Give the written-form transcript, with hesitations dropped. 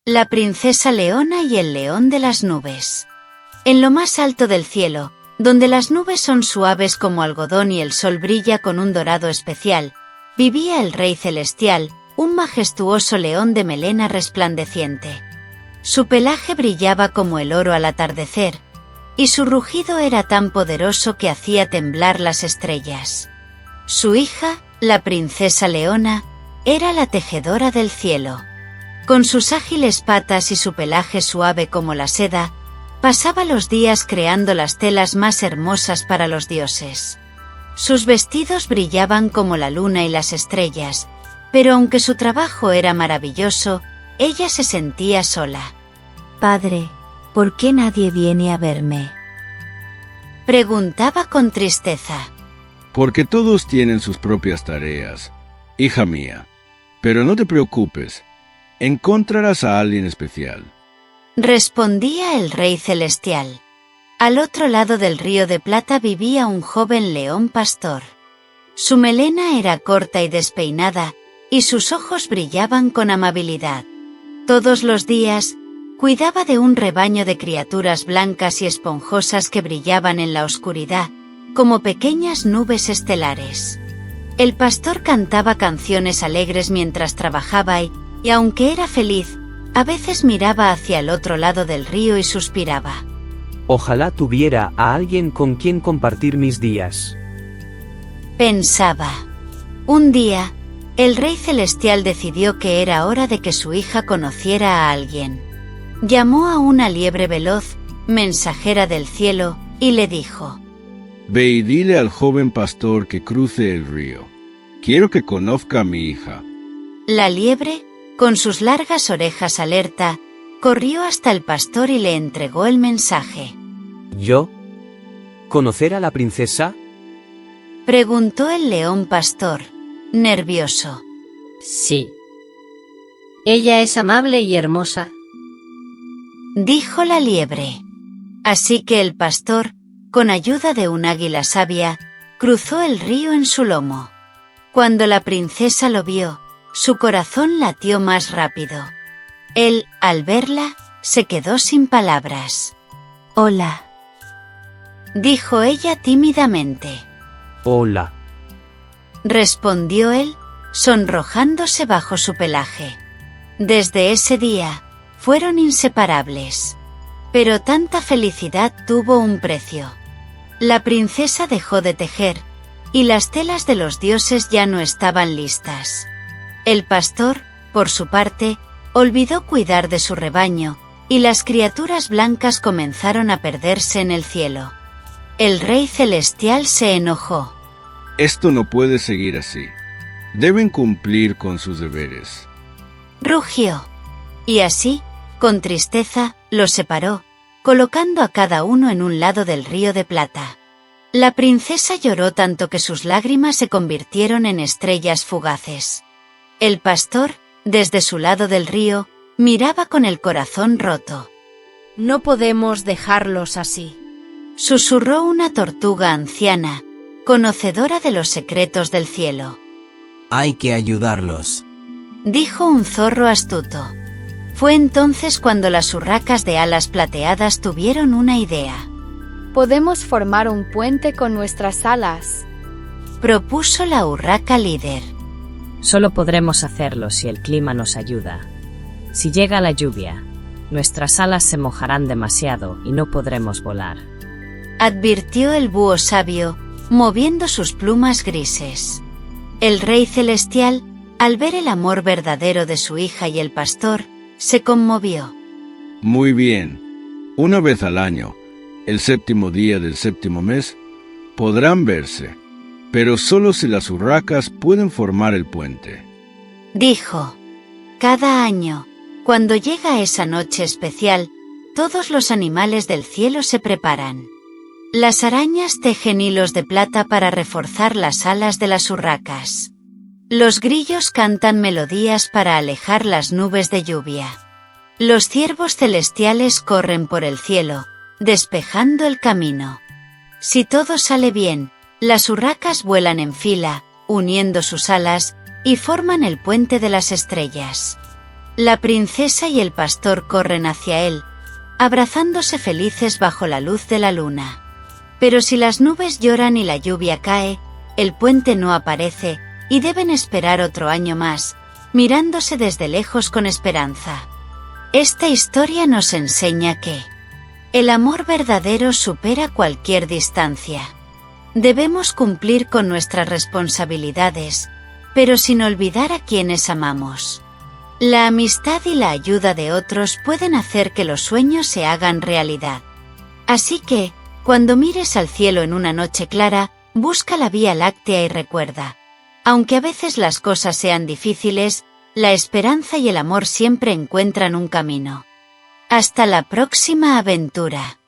La princesa Leona y el león de las nubes. En lo más alto del cielo, donde las nubes son suaves como algodón y el sol brilla con un dorado especial, vivía el rey celestial, un majestuoso león de melena resplandeciente. Su pelaje brillaba como el oro al atardecer, y su rugido era tan poderoso que hacía temblar las estrellas. Su hija, la princesa Leona, era la tejedora del cielo. Con sus ágiles patas y su pelaje suave como la seda, pasaba los días creando las telas más hermosas para los dioses. Sus vestidos brillaban como la luna y las estrellas, pero aunque su trabajo era maravilloso, ella se sentía sola. Padre, ¿por qué nadie viene a verme? Preguntaba con tristeza. Porque todos tienen sus propias tareas, hija mía. Pero no te preocupes, encontrarás a alguien especial. Respondía el rey celestial. Al otro lado del río de plata vivía un joven león pastor. Su melena era corta y despeinada, y sus ojos brillaban con amabilidad. Todos los días, cuidaba de un rebaño de criaturas blancas y esponjosas que brillaban en la oscuridad, como pequeñas nubes estelares. El pastor cantaba canciones alegres mientras trabajaba y aunque era feliz, a veces miraba hacia el otro lado del río y suspiraba. Ojalá tuviera a alguien con quien compartir mis días. Pensaba. Un día, el rey celestial decidió que era hora de que su hija conociera a alguien. Llamó a una liebre veloz, mensajera del cielo, y le dijo: Ve y dile al joven pastor que cruce el río. Quiero que conozca a mi hija. La liebre, con sus largas orejas alerta, corrió hasta el pastor y le entregó el mensaje. ¿Yo? ¿Conocer a la princesa? Preguntó el león pastor, nervioso. Sí. Ella es amable y hermosa, dijo la liebre. Así que el pastor, con ayuda de un águila sabia, cruzó el río en su lomo. Cuando la princesa lo vio, su corazón latió más rápido. Él, al verla, se quedó sin palabras. Hola, dijo ella tímidamente. Hola. Respondió él, sonrojándose bajo su pelaje. Desde ese día, fueron inseparables. Pero tanta felicidad tuvo un precio. La princesa dejó de tejer, y las telas de los dioses ya no estaban listas. El pastor, por su parte, olvidó cuidar de su rebaño, y las criaturas blancas comenzaron a perderse en el cielo. El rey celestial se enojó. Esto no puede seguir así. Deben cumplir con sus deberes. Rugió. Y así, con tristeza, los separó, colocando a cada uno en un lado del río de plata. La princesa lloró tanto que sus lágrimas se convirtieron en estrellas fugaces. El pastor, desde su lado del río, miraba con el corazón roto. No podemos dejarlos así, susurró una tortuga anciana, conocedora de los secretos del cielo. Hay que ayudarlos, dijo un zorro astuto. Fue entonces cuando las urracas de alas plateadas tuvieron una idea. podemos formar un puente con nuestras alas, Propuso la urraca líder. Solo podremos hacerlo si el clima nos ayuda. Si llega la lluvia, nuestras alas se mojarán demasiado y no podremos volar. Advirtió el búho sabio, moviendo sus plumas grises. El rey celestial, al ver el amor verdadero de su hija y el pastor, se conmovió. Muy bien. Una vez al año, el séptimo día del séptimo mes, podrán verse, pero solo si las urracas pueden formar el puente. Dijo. Cada año, cuando llega esa noche especial, todos los animales del cielo se preparan. Las arañas tejen hilos de plata para reforzar las alas de las urracas. Los grillos cantan melodías para alejar las nubes de lluvia. Los ciervos celestiales corren por el cielo, despejando el camino. Si todo sale bien, las urracas vuelan en fila, uniendo sus alas, y forman el puente de las estrellas. La princesa y el pastor corren hacia él, abrazándose felices bajo la luz de la luna. Pero si las nubes lloran y la lluvia cae, el puente no aparece, y deben esperar otro año más, mirándose desde lejos con esperanza. Esta historia nos enseña que el amor verdadero supera cualquier distancia. Debemos cumplir con nuestras responsabilidades, pero sin olvidar a quienes amamos. La amistad y la ayuda de otros pueden hacer que los sueños se hagan realidad. Así que, cuando mires al cielo en una noche clara, busca la Vía Láctea y recuerda, aunque a veces las cosas sean difíciles, la esperanza y el amor siempre encuentran un camino. Hasta la próxima aventura.